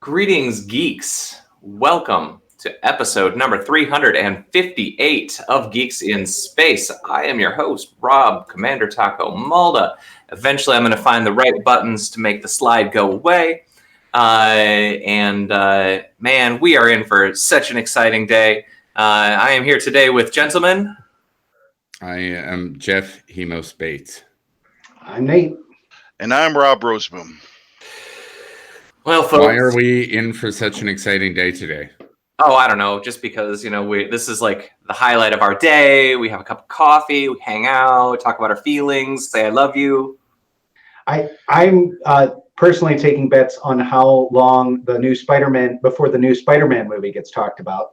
Greetings, geeks. Welcome to episode number 358 of Geeks in Space. I am your host, Rob Commander Taco Malda. Eventually, I'm going to find the right buttons to make the slide go away. Man, we are in for such an exciting day. I am here today with gentlemen. I am Jeff Hemo Spates. I'm Nate. And I'm Rob Roseboom. Well, folks, why are we in for such an exciting day today? Oh, I don't know. Just because, this is like the highlight of our day. We have a cup of coffee, we hang out, talk about our feelings, say I love you. I'm personally taking bets on how long before the new Spider-Man movie gets talked about.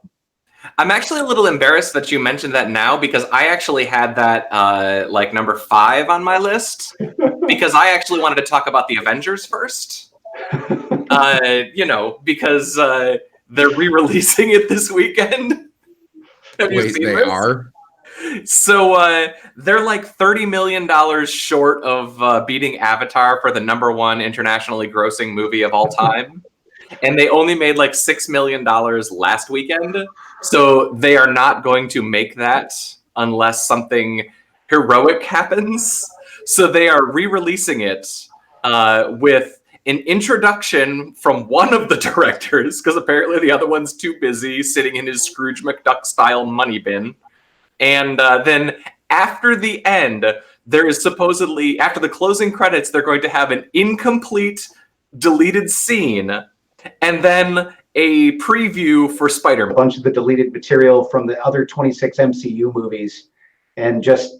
I'm actually a little embarrassed that you mentioned that now because I actually had that number 5 on my list because I actually wanted to talk about the Avengers first. Because they're re-releasing it this weekend. Wait, they are? So they're like $30 million short of beating Avatar for the number 1 internationally grossing movie of all time. And they only made like $6 million last weekend. So they are not going to make that unless something heroic happens. So they are re-releasing it with an introduction from one of the directors, because apparently the other one's too busy sitting in his Scrooge McDuck style money bin. And then after the end, there is supposedly, after the closing credits, they're going to have an incomplete deleted scene and then a preview for Spider-Man. A bunch of the deleted material from the other 26 MCU movies and just,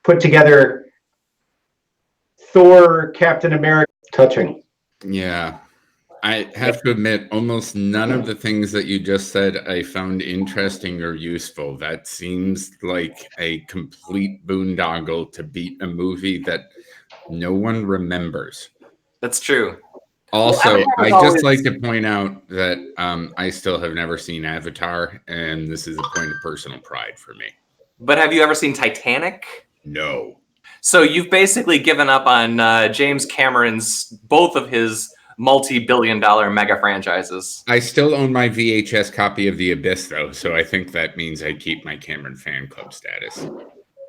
put together Thor, Captain America. Touching. Yeah. I have to admit, almost none of the things that you just said I found interesting or useful. That seems like a complete boondoggle to beat a movie that no one remembers. That's true. Also, I just like to point out that I still have never seen Avatar, and this is a point of personal pride for me. But have you ever seen Titanic? No. So you've basically given up on James Cameron's, both of his multi-billion-dollar mega franchises. I still own my VHS copy of The Abyss, though, so I think that means I keep my Cameron fan club status.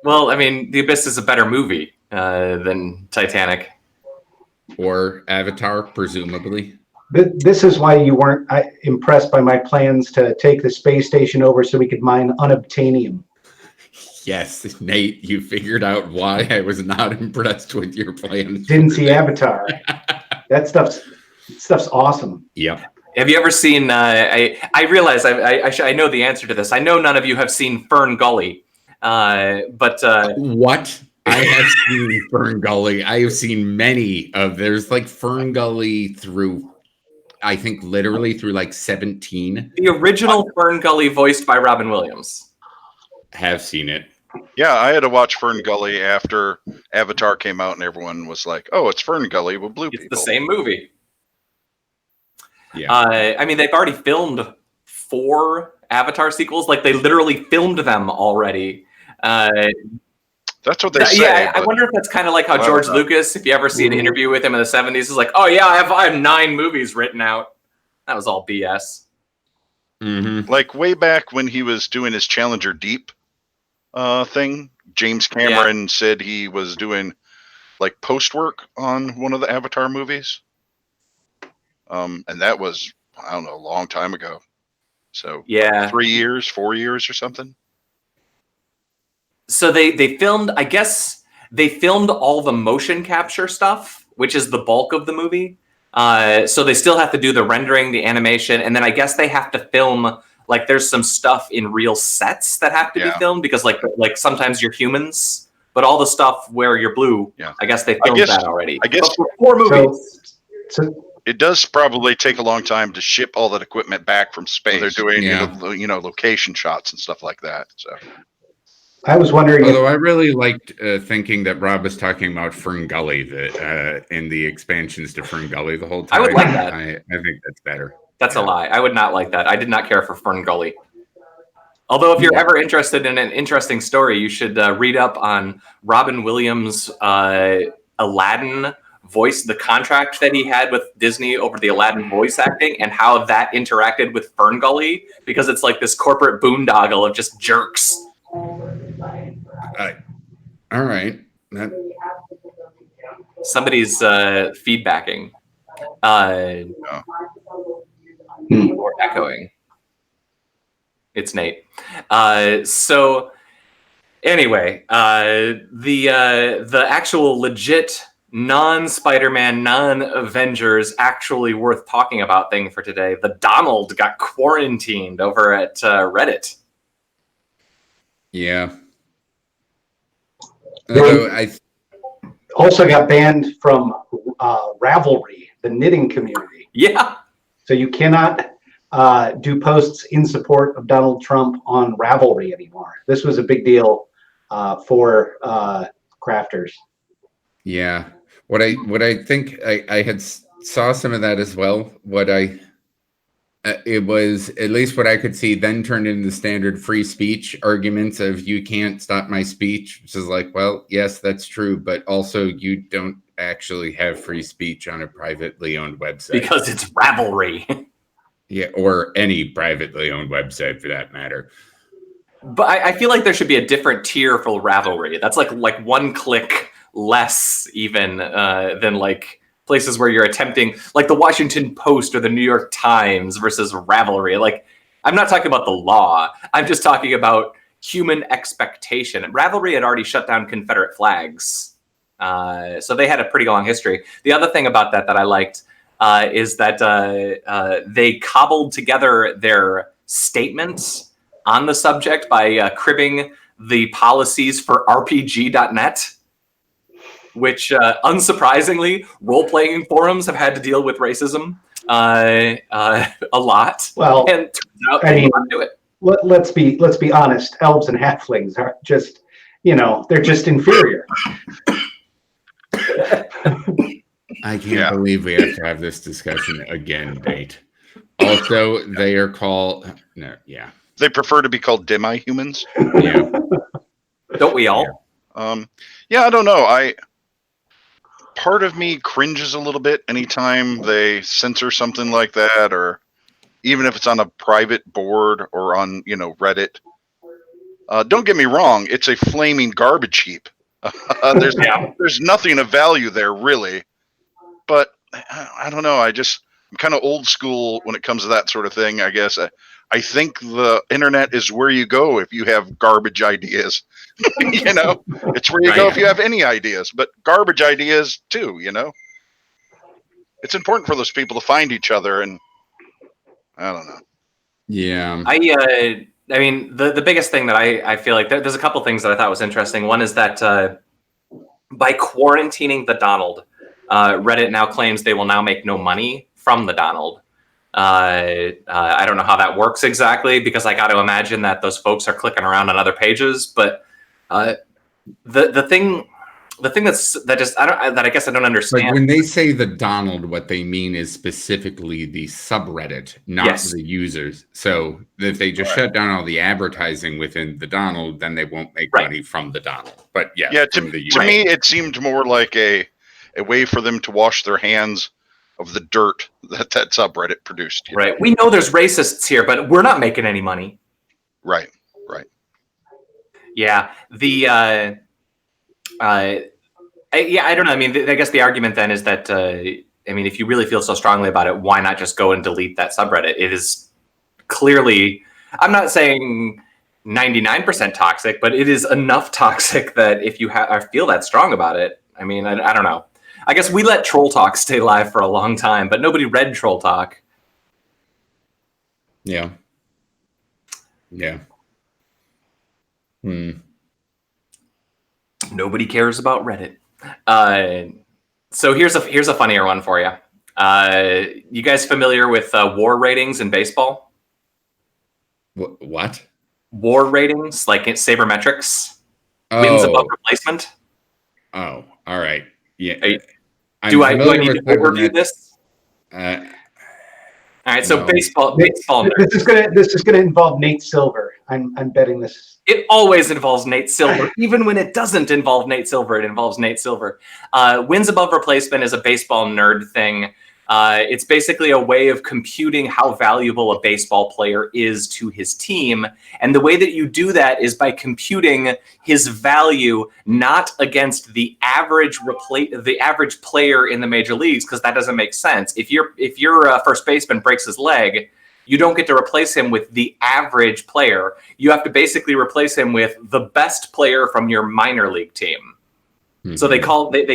Well, I mean, The Abyss is a better movie than Titanic. Or Avatar, presumably. This is why you weren't impressed by my plans to take the space station over so we could mine unobtainium. Yes, Nate, you figured out why I was not impressed with your plans. Didn't see Avatar. That stuff's awesome. Yep. Have you ever seen? I realize I know the answer to this. I know none of you have seen Fern Gully, but what? I have seen Fern Gully. I have seen many of. There's like Fern Gully through, I think, literally through like 17. The original Fern Gully, voiced by Robin Williams. Have seen it. Yeah, I had to watch Fern Gully after Avatar came out, and everyone was like, "Oh, it's Fern Gully with blue people." It's the same movie. Yeah. I mean, they've already filmed 4 Avatar sequels. Like, they literally filmed them already. That's what they say. Yeah, I wonder if that's kind of like how George Lucas, if you ever see an interview with him in the 70s, is like, "Oh yeah, I have 9 movies written out." That was all BS. Mm-hmm. Like way back when he was doing his Challenger Deep thing, James Cameron said he was doing like post work on one of the Avatar movies. And that was, I don't know, a long time ago. So 3 years, 4 years or something. So they filmed, I guess they filmed all the motion capture stuff, which is the bulk of the movie. So they still have to do the rendering, the animation, and then I guess they have to film, like, there's some stuff in real sets that have to be filmed because like sometimes you're humans, but all the stuff where you're blue, I guess they filmed that already. I guess but for 4 movies. So it does probably take a long time to ship all that equipment back from space. They're doing, location shots and stuff like that. So I was wondering. Although I really liked thinking that Rob was talking about Fern Gully in the expansions to Fern Gully the whole time. I would like that. I think that's better. That's a lie. I would not like that. I did not care for Fern Gully. Although if you're ever interested in an interesting story, you should read up on Robin Williams' Aladdin the contract that he had with Disney over the Aladdin voice acting, and how that interacted with Ferngully, because it's like this corporate boondoggle of just jerks. All right. Somebody's feedbacking or echoing. It's Nate. So anyway, the actual legit non-Spider-Man, non-Avengers, actually worth talking about thing for today. The Donald got quarantined over at Reddit. Yeah. Although also got banned from Ravelry, the knitting community. Yeah. So you cannot do posts in support of Donald Trump on Ravelry anymore. This was a big deal for crafters. Yeah. What I think I had saw some of that as well. It was, at least what I could see, then turned into the standard free speech arguments of you can't stop my speech, which is like, well, yes, that's true, but also you don't actually have free speech on a privately owned website. Because it's Ravelry. Yeah, or any privately owned website for that matter. But I feel like there should be a different tier for Ravelry. That's like one click less even than like places where you're attempting, like the Washington Post or the New York Times versus Ravelry. Like, I'm not talking about the law. I'm just talking about human expectation. Ravelry had already shut down Confederate flags. So they had a pretty long history. The other thing about that I liked is that they cobbled together their statements on the subject by cribbing the policies for RPG.net. Which, unsurprisingly, role-playing forums have had to deal with racism a lot. Well, and I mean, do it. Let's be honest. Elves and halflings are just, they're just inferior. I can't believe we have to have this discussion again, Nate. Also, they are called They prefer to be called demi-humans. Yeah. Don't we all? Yeah, I don't know. Part of me cringes a little bit anytime they censor something like that, or even if it's on a private board or on, Reddit. Don't get me wrong, it's a flaming garbage heap. There's nothing of value there, really. But I don't know. I'm kind of old school when it comes to that sort of thing, I guess. I think the internet is where you go if you have garbage ideas. It's where you go if you have any ideas, but garbage ideas too, It's important for those people to find each other, and I don't know. Yeah. I mean, the biggest thing that I feel like, there's a couple things that I thought was interesting. One is that by quarantining the Donald, Reddit now claims they will now make no money from the Donald. I don't know how that works exactly, because I got to imagine that those folks are clicking around on other pages. But the thing that I guess I don't understand. But when they say the Donald, what they mean is specifically the subreddit, not the users. So if they just shut down all the advertising within the Donald, then they won't make money from the Donald. But to me, it seemed more like a way for them to wash their hands of the dirt that subreddit produced. Right. We know there's racists here, but we're not making any money. Right. Yeah. I don't know. I mean, I guess the argument then is that, if you really feel so strongly about it, why not just go and delete that subreddit? It is clearly, I'm not saying 99% toxic, but it is enough toxic that if you feel that strong about it, I don't know. I guess we let Troll Talk stay live for a long time, but nobody read Troll Talk. Yeah. Nobody cares about Reddit. So here's a funnier one for you. You guys familiar with WAR ratings in baseball? What? WAR ratings, like sabermetrics, wins above replacement. Oh, all right. Yeah. Do I need to overview this? All right, so No. baseball This nerd. is gonna involve Nate Silver. I'm betting this. It always involves Nate Silver. Even when it doesn't involve Nate Silver, it involves Nate Silver. Wins above replacement is a baseball nerd thing. It's basically a way of computing how valuable a baseball player is to his team. And the way that you do that is by computing his value not against the average player in the major leagues, because that doesn't make sense. If your first baseman breaks his leg, you don't get to replace him with the average player. You have to basically replace him with the best player from your minor league team. Mm-hmm. So they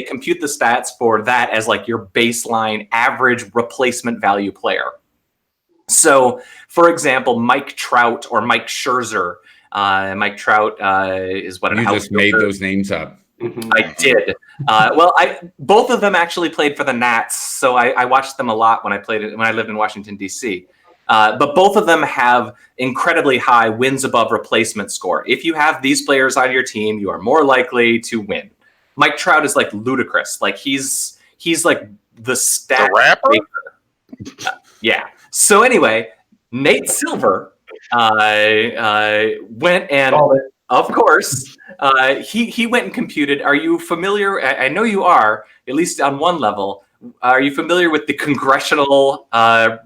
compute the stats for that as like your baseline average replacement value player. So, for example, Mike Trout or Mike Scherzer. Mike Trout is what you just made those names up. I did. Well, both of them actually played for the Nats, so I watched them a lot when I lived in Washington D.C. But both of them have incredibly high wins above replacement score. If you have these players on your team, you are more likely to win. Mike Trout is like ludicrous. Like he's like the stat rapper. Yeah. So anyway, Nate Silver went and, of course, he went and computed. Are you familiar? I know you are, at least on one level. Are you familiar with the Congressional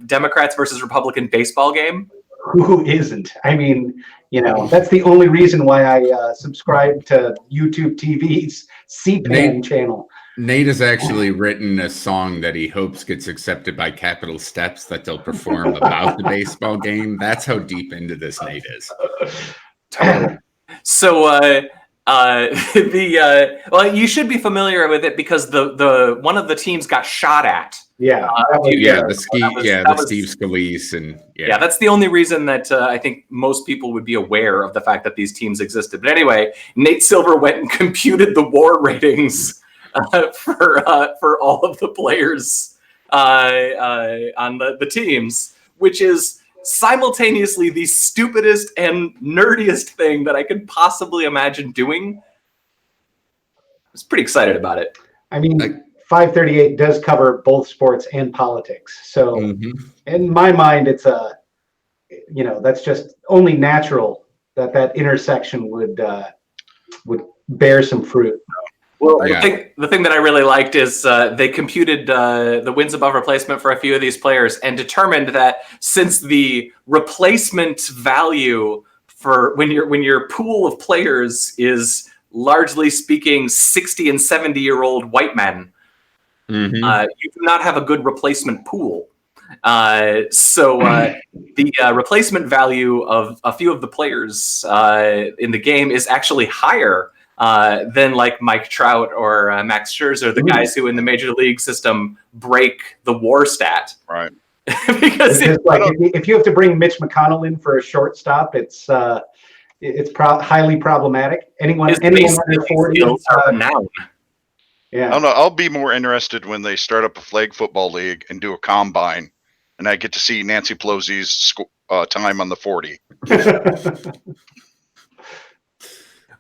Democrats versus Republican baseball game? Who isn't? I mean, that's the only reason why I subscribe to YouTube TV's C-SPAN channel. Nate has actually written a song that he hopes gets accepted by Capitol Steps that they'll perform about the baseball game. That's how deep into this Nate is. Totally. So, well, you should be familiar with it because the one of the teams got shot at. Yeah, the Steve Scalise and yeah, that's the only reason that I think most people would be aware of the fact that these teams existed. But anyway, Nate Silver went and computed the WAR ratings for all of the players on the teams, which is simultaneously the stupidest and nerdiest thing that I could possibly imagine doing. I was pretty excited about it. I mean, 538 does cover both sports and politics. So in my mind, it's that's just only natural that intersection would bear some fruit. Well, the thing that I really liked is they computed the wins above replacement for a few of these players and determined that since the replacement value for when your pool of players is largely speaking 60 and 70-year-old white men, you do not have a good replacement pool. So the replacement value of a few of the players in the game is actually higher than like Mike Trout or Max Scherzer, the guys who in the major league system break the WAR stat. Right. because if you have to bring Mitch McConnell in for a shortstop, it's highly problematic. Anyone under 40 now. Yeah. I don't know. I'll be more interested when they start up a flag football league and do a combine, and I get to see Nancy Pelosi's time on the 40.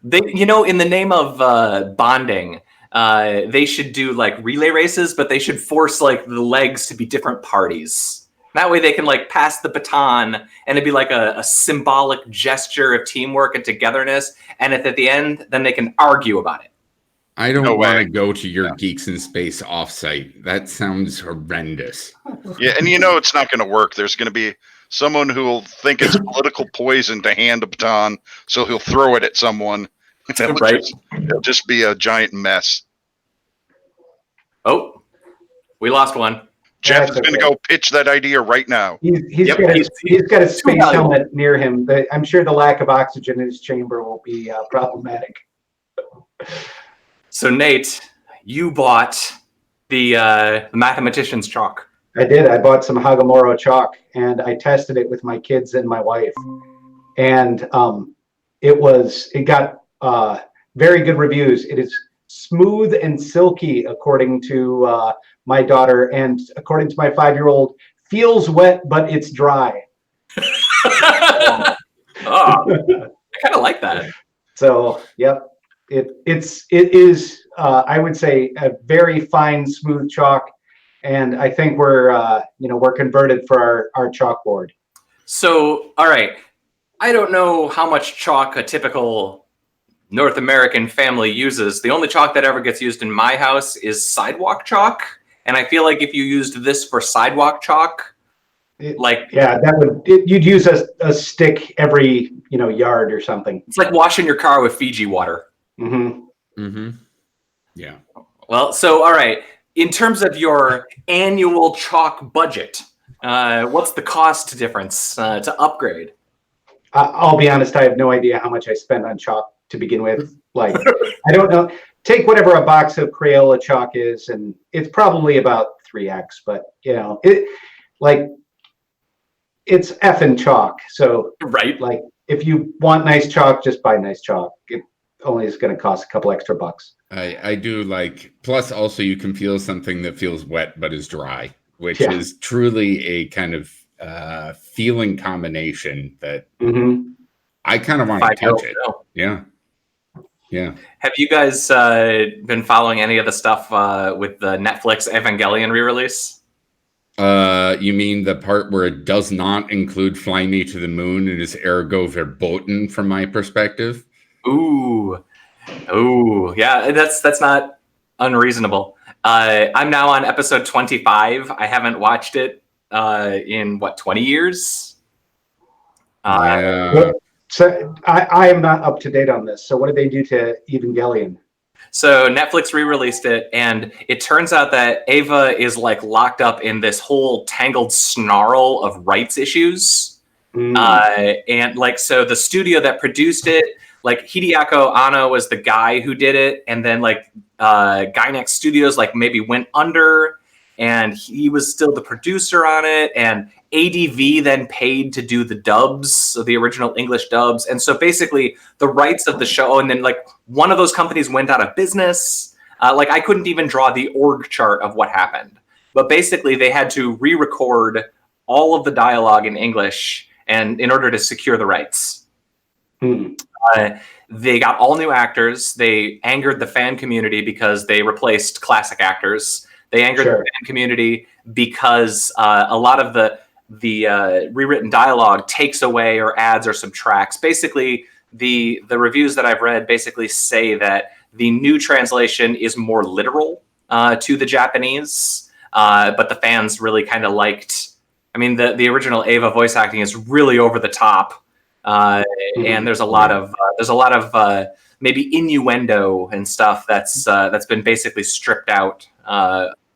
They, in the name of bonding, they should do like relay races, but they should force like the legs to be different parties. That way they can like pass the baton and it'd be like a symbolic gesture of teamwork and togetherness. And at the end, then they can argue about it. I don't want to go to your Geeks in Space offsite. That sounds horrendous. Yeah, and it's not going to work. There's going to be someone who will think it's political poison to hand a baton, so he'll throw it at someone. It'll just be a giant mess. Oh, we lost one. Jeff is going to go pitch that idea right now. He's got a space helmet near him. I'm sure the lack of oxygen in his chamber will be problematic. So Nate, you bought the mathematician's chalk. I did. I bought some Hagamoro chalk and I tested it with my kids and my wife, and it got very good reviews. It is smooth and silky, according to my daughter, and according to my 5-year-old, feels wet but it's dry. I kind of like that. So, yep. It is I would say a very fine, smooth chalk. and I think we're converted for our chalkboard. So, all right. I don't know how much chalk a typical North American family uses. The only chalk that ever gets used in my house is sidewalk chalk. And I feel like if you used this for sidewalk chalk, you'd use a stick every yard or something. It's like washing your car with Fiji water. Mm-hmm. Mm-hmm. Yeah. Well, so all right. In terms of your annual chalk budget, what's the cost difference to upgrade? I'll be honest, I have no idea how much I spend on chalk to begin with. Like, I don't know. Take whatever a box of Crayola chalk is, and it's probably about 3x, but it's effing chalk. So, right. Like, if you want nice chalk, just buy nice chalk. It only is going to cost a couple extra bucks. I do like, plus also you can feel something that feels wet but is dry, which is truly a kind of feeling combination that I kind of want to touch it. Yeah. Yeah. Have you guys been following any of the stuff with the Netflix Evangelion re-release? You mean the part where it does not include Fly Me to the Moon and is ergo verboten from my perspective? Ooh, yeah, that's not unreasonable. I'm now on episode 25. I haven't watched it in 20 years? So I am not up to date on this. So what did they do to Evangelion? So Netflix re-released it, and it turns out that Ava is like locked up in this whole tangled snarl of rights issues. And like, so the studio that produced it, like Hideaki Anno was the guy who did it, and then like Gainax Studios like maybe went under, and he was still the producer on it, and ADV then paid to do the dubs, so the original English dubs. And so basically the rights of the show, and then like one of those companies went out of business. Like I couldn't even draw the org chart of what happened, but basically they had to re-record all of the dialogue in English and in order to secure the rights. They got all new actors. They angered the fan community because they replaced classic actors. They angered the fan community because a lot of the rewritten dialogue takes away or adds or subtracts. Basically, the reviews that I've read basically say that the new translation is more literal to the Japanese, but the fans really kind of liked. I mean, the original Ava voice acting is really over the top, and there's a lot of maybe innuendo and stuff that's been basically stripped out.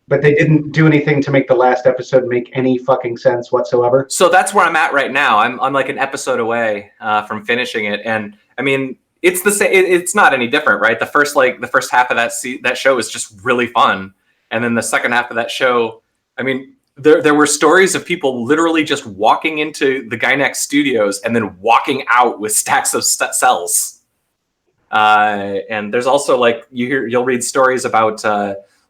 But they didn't do anything to make the last episode make any fucking sense whatsoever. So that's where I'm at right now. I'm like an episode away from finishing it, and I mean it's the same. It's not any different, right? The first half of that show is just really fun, and then the second half of that show, I mean, there were stories of people literally just walking into the Gainax Studios and then walking out with stacks of cells. And there's also like you'll read stories about.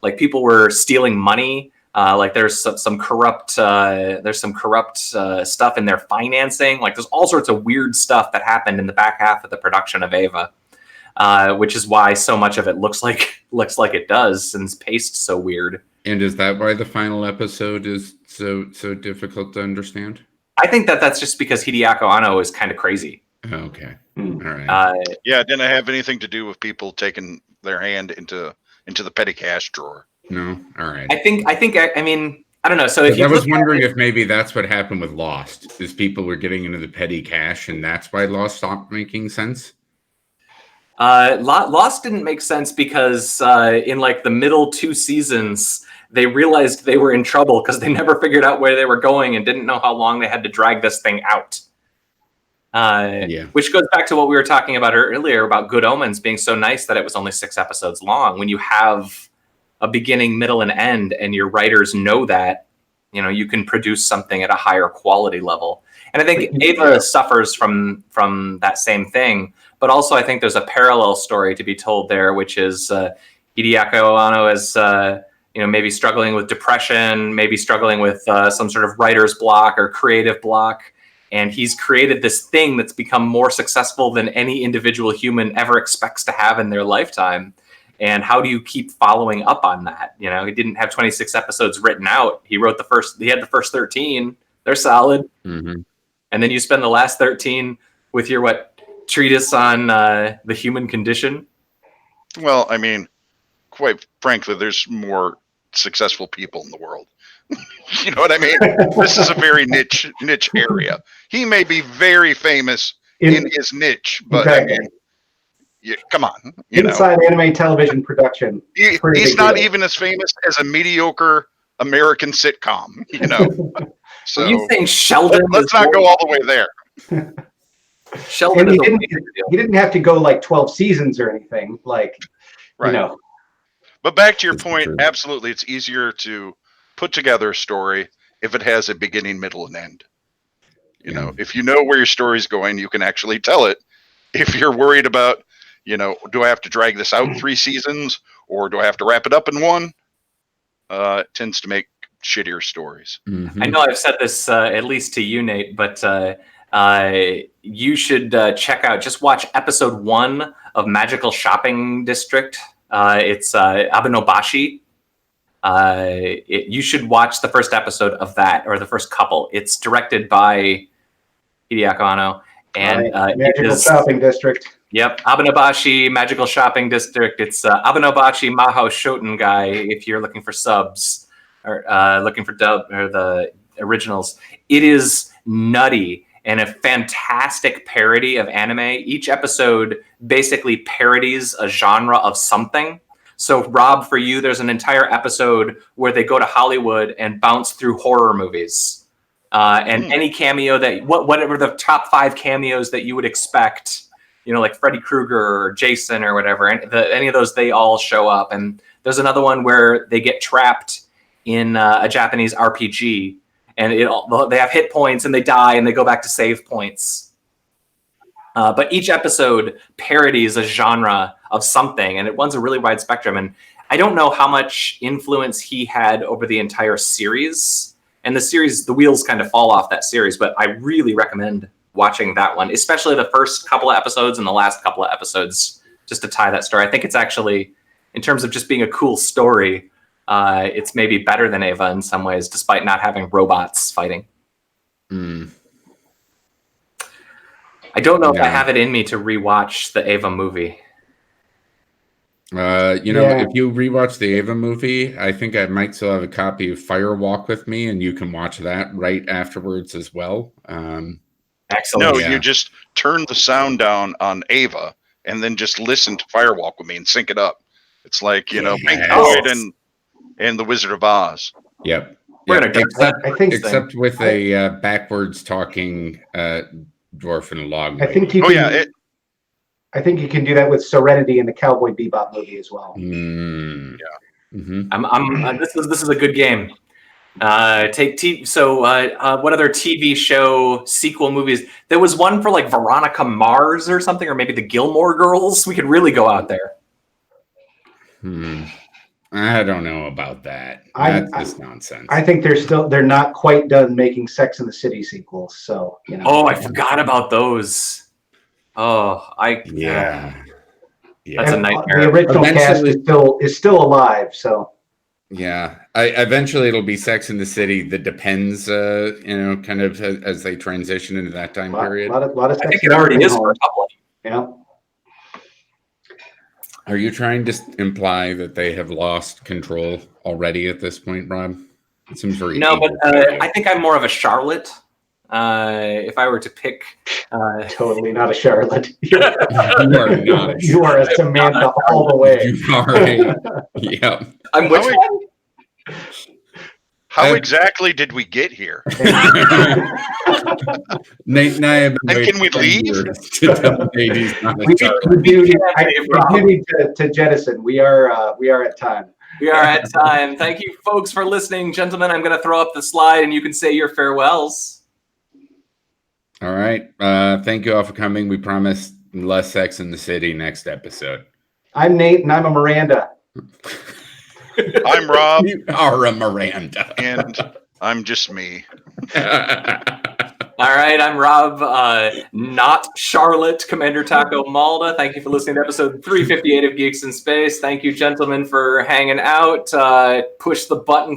Like people were stealing money. Like there's some corrupt stuff in their financing. Like there's all sorts of weird stuff that happened in the back half of the production of Ava, which is why so much of it looks like it does and is paced so weird. And is that why the final episode is so difficult to understand? I think that's just because Hideaki Anno is kind of crazy. Okay, all right. Yeah, it didn't have anything to do with people taking their hand into the petty cash drawer. No, all right. I mean, I don't know. So if I was wondering if maybe that's what happened with Lost, is people were getting into the petty cash, and that's why Lost stopped making sense. Lost didn't make sense because in like the middle 2 seasons, they realized they were in trouble because they never figured out where they were going and didn't know how long they had to drag this thing out. Which goes back to what we were talking about earlier about Good Omens being so nice that it was only 6 episodes long. When you have a beginning, middle, and end, and your writers know that, you can produce something at a higher quality level. And I think Ava suffers from that same thing. But also I think there's a parallel story to be told there, which is Hideaki Anno is maybe struggling with depression, maybe struggling with some sort of writer's block or creative block. And he's created this thing that's become more successful than any individual human ever expects to have in their lifetime. And how do you keep following up on that? You know, he didn't have 26 episodes written out. He had the first 13. They're solid. Mm-hmm. And then you spend the last 13 with your treatise on the human condition. Well, I mean, quite frankly, there's more successful people in the world. You know what I mean? This is a very niche area. He may be very famous in his niche, but exactly. I mean, come on. Inside anime television production. He's not even as famous as a mediocre American sitcom, you know. So Are you saying Sheldon? Let's not go all the way there. Sheldon and he didn't have to go like 12 seasons or anything. Like, right. You know. But back to your point, absolutely, it's easier to put together a story if it has a beginning, middle, and end. You know, if you know where your story's going, you can actually tell it. If you're worried about, you know, do I have to drag this out 3 seasons or do I have to wrap it up in one? It tends to make shittier stories. Mm-hmm. I know I've said this at least to you, Nate, but you should just watch episode 1 of Magical Shopping District. It's Abenobashi. You should watch the first episode of that, or the first couple. It's directed by Hideaki Anno, and Magical Shopping District. Yep, Abenobashi Magical Shopping District. It's Abenobashi Mahou Shotengai if you're looking for subs or looking for dub or the originals. It is nutty and a fantastic parody of anime. Each episode basically parodies a genre of something. So, Rob, for you, there's an entire episode where they go to Hollywood and bounce through horror movies. And any cameo whatever the top 5 cameos that you would expect, you know, like Freddy Krueger or Jason or whatever, any of those, they all show up. And there's another one where they get trapped in a Japanese RPG, and they have hit points and they die and they go back to save points. But each episode parodies a genre of something, and it runs a really wide spectrum. And I don't know how much influence he had over the entire series. And the wheels kind of fall off that series, but I really recommend watching that one, especially the first couple of episodes and the last couple of episodes, just to tie that story. I think it's actually, in terms of just being a cool story, it's maybe better than Eva in some ways, despite not having robots fighting. Mm. I don't know if I have it in me to rewatch the Eva movie. If you rewatch the Ava movie, I think I might still have a copy of Fire Walk with Me, and you can watch that right afterwards as well. Excellent. No, you just turn the sound down on Ava and then just listen to Fire Walk with Me and sync it up. It's like, you know, Pink Floyd and the Wizard of Oz. Yep. Except with a backwards talking dwarf and a log. I think you can. I think you can do that with Serenity in the Cowboy Bebop movie as well. Mm. Yeah. Mm-hmm. This is a good game. What other TV show sequel movies? There was one for like Veronica Mars or something, or maybe the Gilmore Girls. We could really go out there. I don't know about that. That's just nonsense. I think they're not quite done making Sex and the City sequels. So, you know. Oh, I forgot about those. Oh, yeah. That's a nightmare. The original cast is still alive, so yeah. Eventually it'll be Sex in the City. That depends, kind of as they transition into that time period. A lot of I think it already is for a couple. Yeah. Are you trying to imply that they have lost control already at this point, Rob? It seems very but I think I'm more of a Charlotte. If I were to pick, totally not a Charlotte. You are not. You are a Samantha all the way. You are. Yeah. I'm which one? How exactly did we get here? Nate and I have been and can we leave? We do need to jettison. We are at time. We are at time. Thank you, folks, for listening, gentlemen. I'm going to throw up the slide, and you can say your farewells. All right. Thank you all for coming. We promise less Sex in the City next episode. I'm Nate, and I'm a Miranda. I'm Rob. You are a Miranda. And I'm just me. All right. right, I'm Rob, not Charlotte, Commander Taco Malda. Thank you for listening to episode 358 of Geeks in Space. Thank you, gentlemen, for hanging out. Push the button